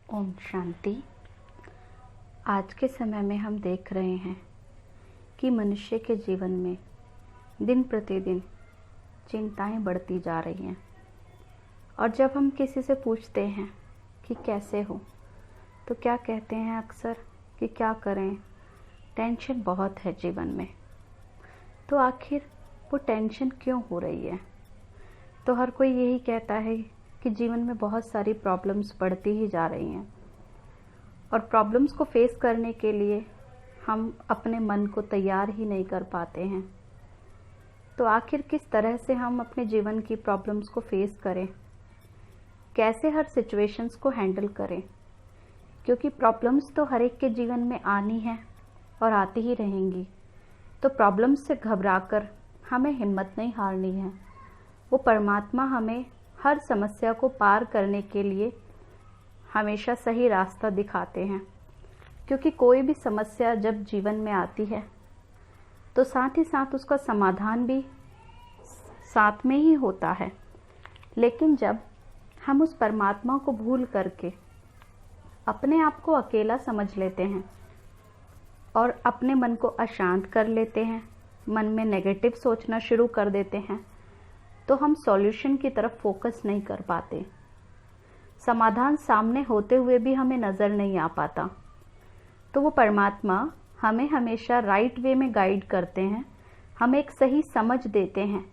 ओम शांति। आज के समय में हम देख रहे हैं कि मनुष्य के जीवन में दिन प्रतिदिन चिंताएं बढ़ती जा रही हैं। और जब हम किसी से पूछते हैं कि कैसे हो, तो क्या कहते हैं अक्सर कि क्या करें, टेंशन बहुत है जीवन में। तो आखिर वो टेंशन क्यों हो रही है? तो हर कोई यही कहता है कि जीवन में बहुत सारी प्रॉब्लम्स बढ़ती ही जा रही हैं और प्रॉब्लम्स को फेस करने के लिए हम अपने मन को तैयार ही नहीं कर पाते हैं। तो आखिर किस तरह से हम अपने जीवन की प्रॉब्लम्स को फेस करें, कैसे हर सिचुएशंस को हैंडल करें, क्योंकि प्रॉब्लम्स तो हर एक के जीवन में आनी है और आती ही रहेंगी। तो प्रॉब्लम्स से घबराकर हमें हिम्मत नहीं हारनी है। वो परमात्मा हमें हर समस्या को पार करने के लिए हमेशा सही रास्ता दिखाते हैं, क्योंकि कोई भी समस्या जब जीवन में आती है तो साथ ही साथ उसका समाधान भी साथ में ही होता है। लेकिन जब हम उस परमात्मा को भूल करके अपने आप को अकेला समझ लेते हैं और अपने मन को अशांत कर लेते हैं, मन में नेगेटिव सोचना शुरू कर देते हैं, तो हम सॉल्यूशन की तरफ फोकस नहीं कर पाते। समाधान सामने होते हुए भी हमें नज़र नहीं आ पाता। तो वो परमात्मा हमें हमेशा राइट वे में गाइड करते हैं, हमें एक सही समझ देते हैं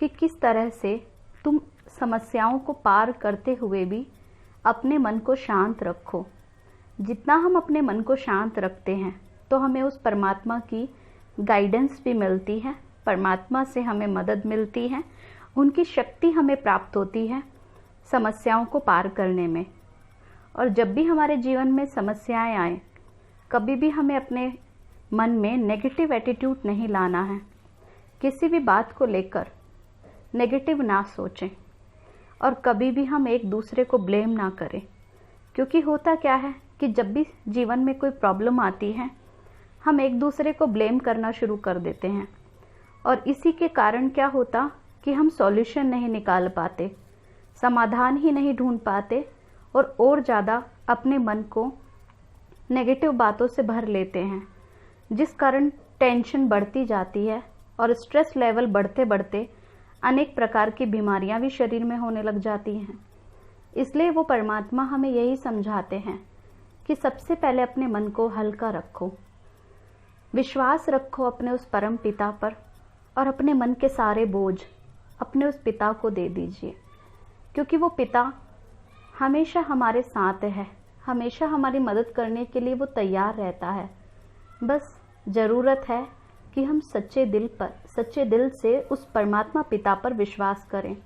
कि किस तरह से तुम समस्याओं को पार करते हुए भी अपने मन को शांत रखो। जितना हम अपने मन को शांत रखते हैं तो हमें उस परमात्मा की गाइडेंस भी मिलती है, परमात्मा से हमें मदद मिलती है, उनकी शक्ति हमें प्राप्त होती है समस्याओं को पार करने में। और जब भी हमारे जीवन में समस्याएं आए, कभी भी हमें अपने मन में नेगेटिव एटीट्यूड नहीं लाना है। किसी भी बात को लेकर नेगेटिव ना सोचें और कभी भी हम एक दूसरे को ब्लेम ना करें, क्योंकि होता क्या है कि जब भी जीवन में कोई प्रॉब्लम आती है हम एक दूसरे को ब्लेम करना शुरू कर देते हैं और इसी के कारण क्या होता कि हम सॉल्यूशन नहीं निकाल पाते, समाधान ही नहीं ढूंढ पाते और ज़्यादा अपने मन को नेगेटिव बातों से भर लेते हैं, जिस कारण टेंशन बढ़ती जाती है और स्ट्रेस लेवल बढ़ते बढ़ते अनेक प्रकार की बीमारियां भी शरीर में होने लग जाती हैं। इसलिए वो परमात्मा हमें यही समझाते हैं कि सबसे पहले अपने मन को हल्का रखो, विश्वास रखो अपने उस परम पिता पर और अपने मन के सारे बोझ अपने उस पिता को दे दीजिए, क्योंकि वो पिता हमेशा हमारे साथ है, हमेशा हमारी मदद करने के लिए वो तैयार रहता है। बस ज़रूरत है कि हम सच्चे दिल से उस परमात्मा पिता पर विश्वास करें।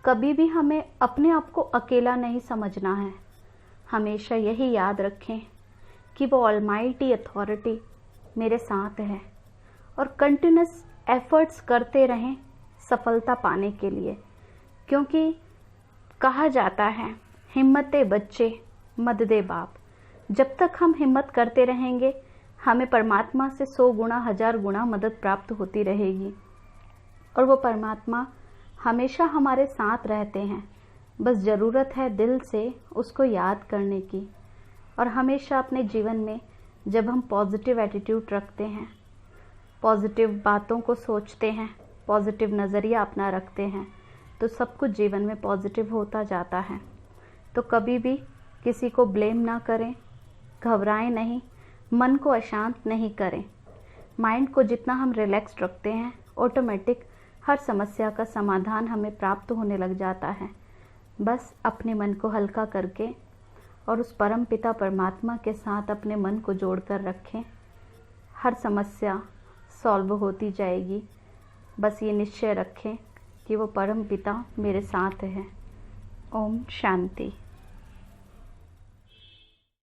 कभी भी हमें अपने आप को अकेला नहीं समझना है। हमेशा यही याद रखें कि वो ऑलमाइटी अथॉरिटी मेरे साथ है और कंटिन्यूस एफर्ट्स करते रहें सफलता पाने के लिए, क्योंकि कहा जाता है हिम्मते बच्चे मद दे बाप। जब तक हम हिम्मत करते रहेंगे हमें परमात्मा से 100 गुना 1000 गुना मदद प्राप्त होती रहेगी और वो परमात्मा हमेशा हमारे साथ रहते हैं। बस ज़रूरत है दिल से उसको याद करने की। और हमेशा अपने जीवन में जब हम पॉजिटिव एटीट्यूड रखते हैं, पॉजिटिव बातों को सोचते हैं, पॉजिटिव नज़रिया अपना रखते हैं, तो सब कुछ जीवन में पॉजिटिव होता जाता है। तो कभी भी किसी को ब्लेम ना करें, घबराएं नहीं, मन को अशांत नहीं करें। माइंड को जितना हम रिलैक्स रखते हैं ऑटोमेटिक हर समस्या का समाधान हमें प्राप्त होने लग जाता है। बस अपने मन को हल्का करके और उस परम पिता परमात्मा के साथ अपने मन को जोड़ कर रखें, हर समस्या सॉल्व होती जाएगी। बस ये निश्चय रखें कि वो परम पिता मेरे साथ है। ओम शांति।